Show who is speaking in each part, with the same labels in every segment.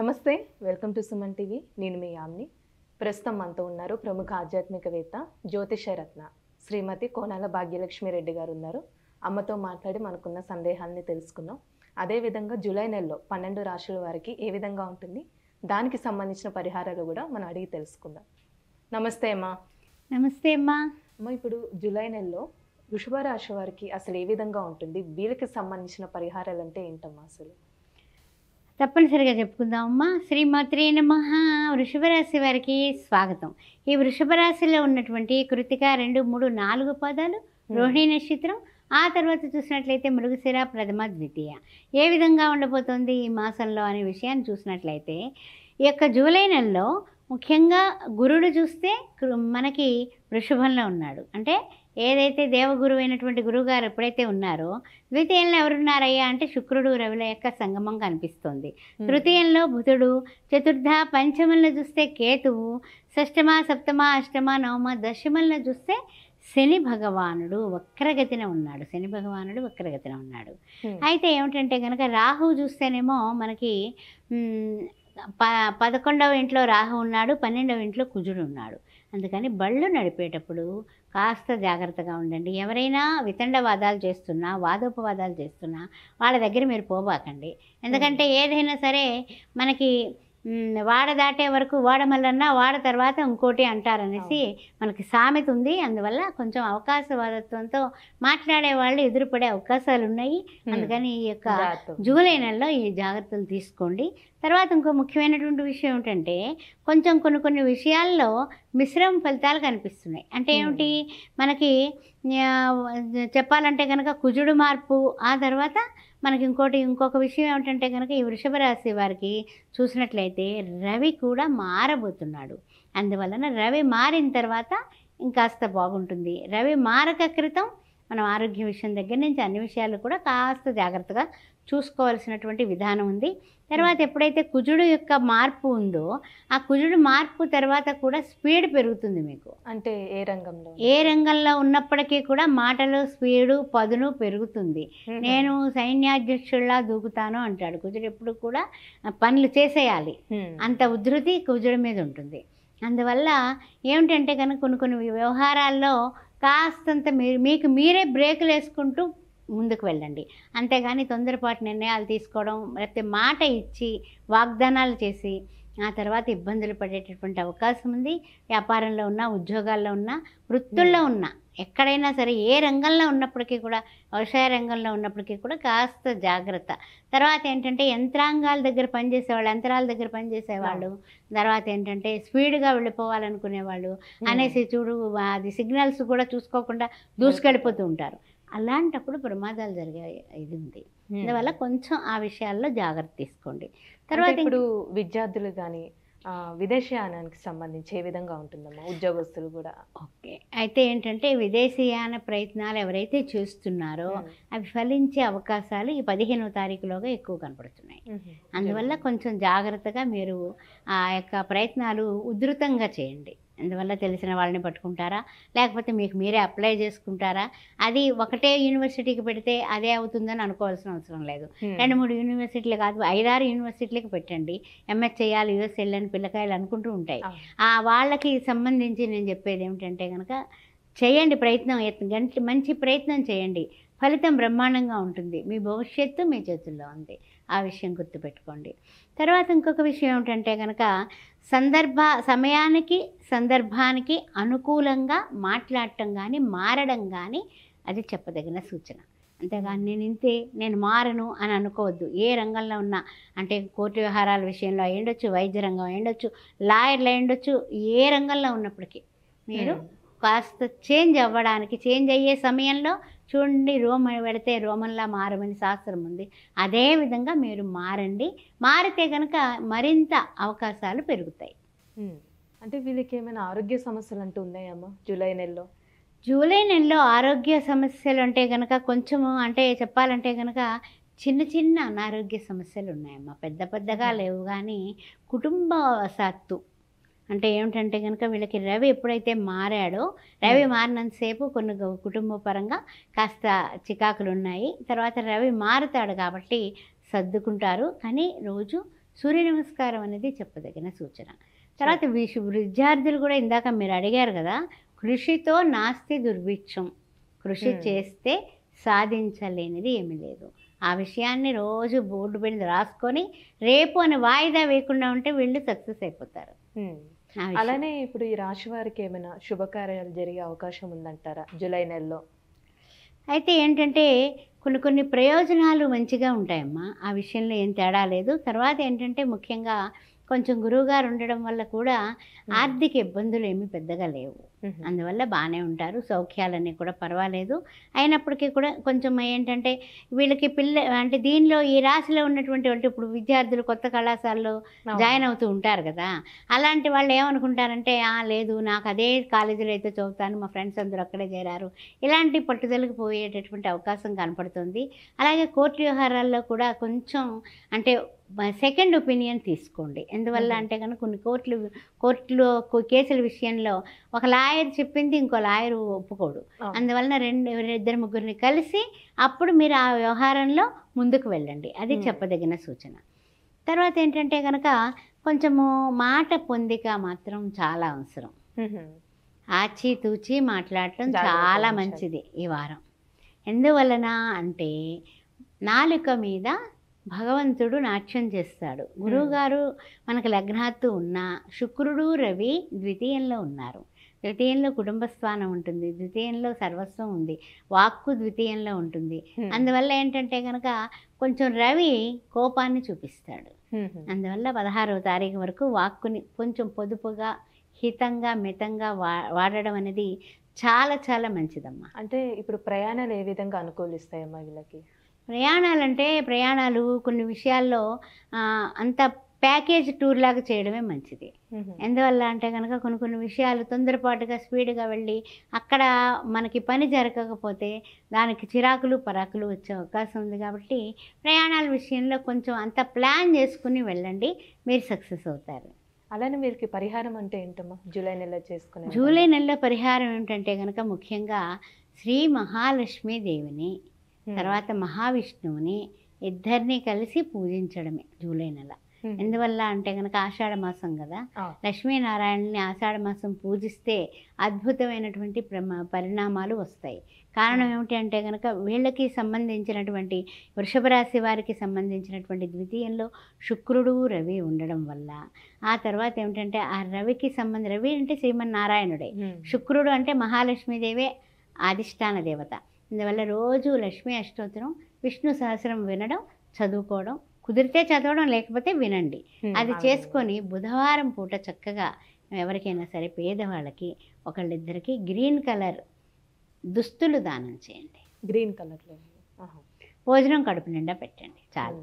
Speaker 1: నమస్తే, welcome to Suman TV. నేను మీ యామ్ని. ప్రస్తుతం మనతో ఉన్నారు ప్రముఖ ఆధ్యాత్మికవేత్త జ్యోతిషరత్న శ్రీమతి కోనాల భాగ్యలక్ష్మి రెడ్డి గారు ఉన్నారు. అమ్మతో మాట్లాడి మనకున్న సందేహాలని తెలుసుకున్నాం. అదేవిధంగా జూలై నెలలో 12 రాశుల వారికి ఏ విధంగా ఉంటుంది, దానికి సంబంధించిన పరిహారాలు కూడా మనం అడిగి తెలుసుకుందాం. నమస్తే అమ్మా.
Speaker 2: నమస్తే అమ్మా.
Speaker 1: అమ్మ, ఇప్పుడు జూలై నెలలో వృషభ రాశి వారికి అసలు ఏ విధంగా ఉంటుంది, వీళ్ళకి సంబంధించిన పరిహారాలు అంటే ఏంటమ్మా అసలు?
Speaker 2: తప్పనిసరిగా చెప్పుకుందాం అమ్మా. శ్రీమాత్రే నమః. వృషభ రాశి వారికి స్వాగతం. ఈ వృషభ రాశిలో ఉన్నటువంటి కృతిక 2, 3, 4 పాదాలు, రోహిణి నక్షత్రం, ఆ తర్వాత చూసినట్లయితే మృగశిర, ప్రథమ, ద్వితీయ ఏ విధంగా ఉండబోతోంది ఈ మాసంలో అనే విషయాన్ని చూసినట్లయితే, ఈ యొక్క జూలై నెలలో ముఖ్యంగా గురుడు చూస్తే మనకి వృషభంలో ఉన్నాడు. అంటే ఏదైతే దేవగురువు అయినటువంటి గురువుగారు ఎప్పుడైతే ఉన్నారో, ద్వితీయంలో ఎవరున్నారయ్యా అంటే శుక్రుడు, రవిల యొక్క సంగమం కనిపిస్తోంది. తృతీయంలో బుధుడు, చతుర్థ పంచమంలో చూస్తే కేతువు, షష్టమ, సప్తమ, అష్టమ, నవమ, దశమంలో చూస్తే శని భగవానుడు వక్రగతిన ఉన్నాడు. అయితే ఏమిటంటే కనుక రాహువు చూస్తేనేమో మనకి 11వ ఇంట్లో రాహు ఉన్నాడు, 12వ ఇంట్లో కుజుడు ఉన్నాడు. అందుకని బళ్ళు నడిపేటప్పుడు కాస్త జాగ్రత్తగా ఉండండి. ఎవరైనా వితండవాదాలు చేస్తున్నా, వాదోపవాదాలు చేస్తున్నా వాళ్ళ దగ్గర మీరు పోబాకండి. ఎందుకంటే ఏదైనా సరే మనకి వాడ దాటే వరకు వాడమల్లన్నా వాడ తర్వాత ఇంకోటి అంటారనేసి మనకి సామెత ఉంది. అందువల్ల కొంచెం అవకాశవాదత్వంతో మాట్లాడే వాళ్ళు ఎదురుపడే అవకాశాలు ఉన్నాయి. అందుకని ఈ యొక్క జూలై నెలలో ఈ జాగ్రత్తలు తీసుకోండి. తర్వాత ఇంకో ముఖ్యమైనటువంటి విషయం ఏమిటంటే, కొంచెం కొన్ని విషయాల్లో మిశ్రమ ఫలితాలు కనిపిస్తున్నాయి. అంటే ఏమిటి, మనకి చెప్పాలంటే కనుక కుజుడు మార్పు, ఆ తర్వాత మనకి ఇంకొక విషయం ఏమిటంటే కనుక ఈ వృషభ రాశి వారికి చూసినట్లయితే రవి కూడా మారబోతున్నాడు. అందువలన రవి మారిన తర్వాత ఇంకాస్త బాగుంటుంది. రవి మారక క్రితం మనం ఆరోగ్య విషయం దగ్గర నుంచి అన్ని విషయాలు కూడా కాస్త జాగ్రత్తగా చూసుకోవాల్సినటువంటి విధానం ఉంది. తర్వాత ఎప్పుడైతే కుజుడు యొక్క మార్పు ఉందో, ఆ కుజుడు మార్పు తర్వాత కూడా స్పీడ్ పెరుగుతుంది మీకు.
Speaker 1: అంటే ఏ
Speaker 2: రంగంలో ఉన్నప్పటికీ కూడా మాటలో స్పీడు, పదును పెరుగుతుంది. నేను సైన్యాధ్యక్షుల్లా దూకుతాను అంటాడు కుజుడు. ఎప్పుడు కూడా పనులు చేసేయాలి, అంత ఉధృతి కుజుడి మీద ఉంటుంది. అందువల్ల ఏమిటంటే కనుక కొన్ని వ్యవహారాల్లో కాస్తంత మీకు మీరే బ్రేకులు వేసుకుంటూ ముందుకు వెళ్ళండి. అంతేగాని తొందరపాటు నిర్ణయాలు తీసుకోవడం, లేకపోతే మాట ఇచ్చి వాగ్దానాలు చేసి ఆ తర్వాత ఇబ్బందులు పడేటటువంటి అవకాశం ఉంది. వ్యాపారంలో ఉన్న, ఉద్యోగాల్లో ఉన్న, వృత్తుల్లో ఉన్న, ఎక్కడైనా సరే ఏ రంగంలో ఉన్నప్పటికీ కూడా, వ్యవసాయ రంగంలో ఉన్నప్పటికీ కూడా కాస్త జాగ్రత్త. తర్వాత ఏంటంటే యంత్రాల దగ్గర పనిచేసేవాళ్ళు, తర్వాత ఏంటంటే స్పీడ్గా వెళ్ళిపోవాలనుకునేవాళ్ళు అనేసి చూడు, అది సిగ్నల్స్ కూడా చూసుకోకుండా దూసుకెళ్ళిపోతూ ఉంటారు. అలాంటప్పుడు ప్రమాదాలు జరిగే ఇది ఉంది. అందువల్ల కొంచెం ఆ విషయాల్లో జాగ్రత్త తీసుకోండి.
Speaker 1: తర్వాత ఇప్పుడు విద్యార్థులు కానీ విదేశీయానానికి సంబంధించి ఏ విధంగా ఉంటుందమ్మా, ఉద్యోగస్తులు కూడా?
Speaker 2: ఓకే, అయితే ఏంటంటే విదేశీయాన ప్రయత్నాలు ఎవరైతే చేస్తున్నారో అవి ఫలించే అవకాశాలు ఈ 15వ తారీఖులోగా ఎక్కువ కనపడుతున్నాయి. అందువల్ల కొంచెం జాగ్రత్తగా మీరు ఆ యొక్క ప్రయత్నాలు ఉధృతంగా చేయండి. అందువల్ల తెలిసిన వాళ్ళని పట్టుకుంటారా, లేకపోతే మీకు మీరే అప్లై చేసుకుంటారా? అది ఒకటే యూనివర్సిటీకి పెడితే అదే అవుతుందని అనుకోవాల్సిన అవసరం లేదు. 2, 3 యూనివర్సిటీలు కాదు, 5, 6 యూనివర్సిటీలకు పెట్టండి. ఎంఎస్ చేయాలి, యూఎస్ వెళ్ళని పిల్లకాయలు అనుకుంటూ ఉంటాయి. వాళ్ళకి సంబంధించి నేను చెప్పేది ఏమిటంటే కనుక చేయండి, మంచి ప్రయత్నం చేయండి. ఫలితం బ్రహ్మాండంగా ఉంటుంది. మీ భవిష్యత్తు మీ చేతుల్లో ఉంది. ఆ విషయం గుర్తుపెట్టుకోండి. తర్వాత ఇంకొక విషయం ఏమిటంటే కనుక సమయానికి సందర్భానికి అనుకూలంగా మాట్లాడటం కానీ, మారడం కానీ అది చెప్పదగిన సూచన. అంతేగాని నేను మారను అని అనుకోవద్దు. ఏ రంగంలో ఉన్నా, అంటే కోర్టు వ్యవహారాల విషయంలో అయ్యుండొచ్చు, వైద్య రంగం అయ్యుండొచ్చు, లాయర్లు అయ్యుండొచ్చు, ఏ రంగంలో ఉన్నప్పటికీ మీరు కాస్త చేంజ్ అయ్యే సమయంలో చూడండి, పెడితే రోమన్లా మారమని శాస్త్రం ఉంది. అదేవిధంగా మీరు మారితే కనుక మరింత అవకాశాలు పెరుగుతాయి.
Speaker 1: అంటే వీళ్ళకి ఏమైనా ఆరోగ్య సమస్యలు అంటూ ఉన్నాయమ్మా
Speaker 2: జూలై నెలలో ఆరోగ్య సమస్యలు అంటే కనుక కొంచెము, అంటే చెప్పాలంటే కనుక చిన్న అనారోగ్య సమస్యలు ఉన్నాయమ్మా. పెద్దగా లేవు, కానీ కుటుంబవశాత్తు అంటే ఏమిటంటే కనుక వీళ్ళకి రవి ఎప్పుడైతే మారాడో, రవి మారినంతసేపు కొన్ని కుటుంబ పరంగా కాస్త చికాకులు ఉన్నాయి. తర్వాత రవి మారుతాడు కాబట్టి సర్దుకుంటారు. కానీ రోజు సూర్య నమస్కారం అనేది చెప్పదగిన సూచన. తర్వాత విద్యార్థులు కూడా ఇందాక మీరు అడిగారు కదా, కృషితో నాస్తి దుర్భిక్షం. కృషి చేస్తే సాధించలేనిది ఏమీ లేదు. ఆ విషయాన్ని రోజు బోర్డు మీద రాసుకొని రేపు అని వాయిదా వేయకుండా ఉంటే వీళ్ళు సక్సెస్ అయిపోతారు.
Speaker 1: అలానే ఇప్పుడు ఈ రాశి వారికి ఏమైనా శుభకార్యాలు జరిగే అవకాశం ఉందంటారా జూలై నెలలో?
Speaker 2: అయితే ఏంటంటే కొన్ని ప్రయోజనాలు మంచిగా ఉంటాయమ్మా, ఆ విషయంలో ఏం తేడా లేదు. తర్వాత ఏంటంటే ముఖ్యంగా కొంచెం గురువుగారు ఉండడం వల్ల కూడా ఆర్థిక ఇబ్బందులు ఏమీ పెద్దగా లేవు. అందువల్ల బాగానే ఉంటారు. సౌఖ్యాలన్నీ కూడా పర్వాలేదు. అయినప్పటికీ కూడా కొంచెం ఏంటంటే వీళ్ళకి అంటే దీనిలో ఈ రాశిలో ఉన్నటువంటి ఇప్పుడు విద్యార్థులు కొత్త కళాశాలలో జాయిన్ అవుతూ ఉంటారు కదా, అలాంటి వాళ్ళు ఏమనుకుంటారంటే లేదు నాకు అదే కాలేజీలో అయితే చదువుతాను, మా ఫ్రెండ్స్ అందరూ అక్కడే చేరారు, ఇలాంటి పట్టుదలకు పోయేటటువంటి అవకాశం కనపడుతుంది. అలాగే కోర్టు వ్యవహారాల్లో కూడా కొంచెం అంటే సెకండ్ ఒపీనియన్ తీసుకోండి. ఎందువల్ల అంటే కనుక కొన్ని కోర్టులో కేసుల విషయంలో ఒక లాయర్ చెప్పింది ఇంకో లాయర్ ఒప్పుకోడు. అందువలన ఇద్దరు ముగ్గురిని కలిసి అప్పుడు మీరు ఆ వ్యవహారంలో ముందుకు వెళ్ళండి. అది చెప్పదగిన సూచన. తర్వాత ఏంటంటే కనుక కొంచెము మాట పొందిక మాత్రం చాలా అవసరం. ఆచితూచి మాట్లాడటం చాలా మంచిది ఈ వారం. ఎందువలన అంటే నాలుక మీద భగవంతుడు నాట్యం చేస్తాడు. గురువుగారు మనకు లగ్నాత్తు ఉన్న శుక్రుడు రవి ద్వితీయంలో ఉన్నారు. ద్వితీయంలో కుటుంబ స్థానం ఉంటుంది, ద్వితీయంలో సర్వస్వం ఉంది, వాక్కు ద్వితీయంలో ఉంటుంది. అందువల్ల ఏంటంటే కనుక కొంచెం రవి కోపాన్ని చూపిస్తాడు. అందువల్ల 16వ తారీఖు వరకు వాక్కుని కొంచెం పొదుపుగా హితంగా మితంగా వాడడం అనేది చాలా చాలా మంచిదమ్మా.
Speaker 1: అంటే ఇప్పుడు ప్రయాణాలు ఏ విధంగా అనుకూలిస్తాయమ్మా వీళ్ళకి?
Speaker 2: ప్రయాణాలు కొన్ని విషయాల్లో అంత ప్యాకేజ్ టూర్ లాగా చేయడమే మంచిది. ఎందువల్ల అంటే కనుక కొన్ని విషయాలు తొందరపాటుగా స్పీడ్గా వెళ్ళి అక్కడ మనకి పని జరగకపోతే దానికి చిరాకులు పరాకులు వచ్చే అవకాశం ఉంది. కాబట్టి ప్రయాణాల విషయంలో కొంచెం అంత ప్లాన్ చేసుకుని వెళ్ళండి, మీరు సక్సెస్ అవుతారు.
Speaker 1: అలానే వీరికి పరిహారం అంటే ఏంటమ్మా జూలై నెలలో చేసుకునే?
Speaker 2: జూలై నెలలో పరిహారం ఏంటంటే కనుక ముఖ్యంగా శ్రీ మహాలక్ష్మీ దేవిని తర్వాత మహావిష్ణువుని ఇద్దరిని కలిసి పూజించడమే జూలై నెల. ఎందువల్ల అంటే కనుక ఆషాఢ మాసం కదా, లక్ష్మీనారాయణని ఆషాఢ మాసం పూజిస్తే అద్భుతమైనటువంటి పరిణామాలు వస్తాయి. కారణం ఏమిటి అంటే కనుక వీళ్ళకి సంబంధించినటువంటి వృషభ రాశి వారికి సంబంధించినటువంటి ద్వితీయంలో శుక్రుడు రవి ఉండడం వల్ల, ఆ తర్వాత ఏమిటంటే ఆ రవికి రవి అంటే శ్రీమన్నారాయణుడే, శుక్రుడు అంటే మహాలక్ష్మీదేవే అధిష్టాన దేవత. అందువల్ల రోజు లక్ష్మీ అష్టోత్తరం విష్ణు సహస్రం వినడం, చదువుకోవడం, కుదిరితే చదవడం లేకపోతే వినండి. అది చేసుకొని బుధవారం పూట చక్కగా ఎవరికైనా సరే పేదవాళ్ళకి ఒకళ్ళిద్దరికి గ్రీన్ కలర్ దుస్తులు దానం చేయండి.
Speaker 1: గ్రీన్ కలర్లో
Speaker 2: భోజనం కడుపు నిండా పెట్టండి, చాలు.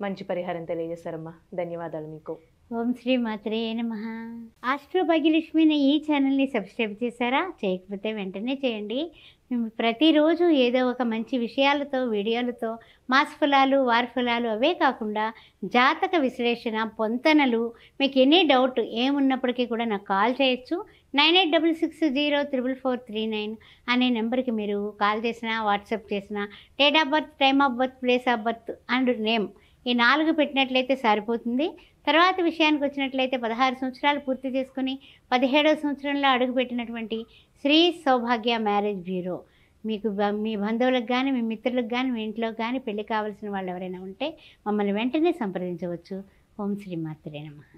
Speaker 1: మంచి పరిహారం తెలియజేశారమ్మా, ధన్యవాదాలు మీకు.
Speaker 2: ఓం శ్రీ మాత్రే నమః. ఆస్ట్రో భాగ్యలక్ష్మి ఈ ఛానల్ని సబ్స్క్రైబ్ చేశారా? చేయకపోతే వెంటనే చేయండి. మేము ప్రతిరోజు ఏదో ఒక మంచి విషయాలతో వీడియోలతో మాస ఫలాలు వార ఫలాలు అవే కాకుండా జాతక విశ్లేషణ పొంతనలు మీకు ఎనీ డౌట్ ఏమున్నప్పటికీ కూడా నాకు కాల్ చేయొచ్చు. 9866044439 అనే నెంబర్కి మీరు కాల్ చేసినా వాట్సాప్ చేసినా date of birth, time of birth, place of birth and name ఈ 4 పెట్టినట్లయితే సరిపోతుంది. తర్వాత విషయానికి వచ్చినట్లయితే 16 సంవత్సరాలు పూర్తి చేసుకుని 17వ సంవత్సరంలో అడుగుపెట్టినటువంటి శ్రీ సౌభాగ్య మ్యారేజ్ బ్యూరో, మీకు మీ బంధువులకు కానీ మీ మిత్రులకు కానీ మీ ఇంట్లో కానీ పెళ్లి కావాల్సిన వాళ్ళు ఎవరైనా ఉంటే మమ్మల్ని వెంటనే సంప్రదించవచ్చు. ఓం శ్రీ మాత్రే నమః.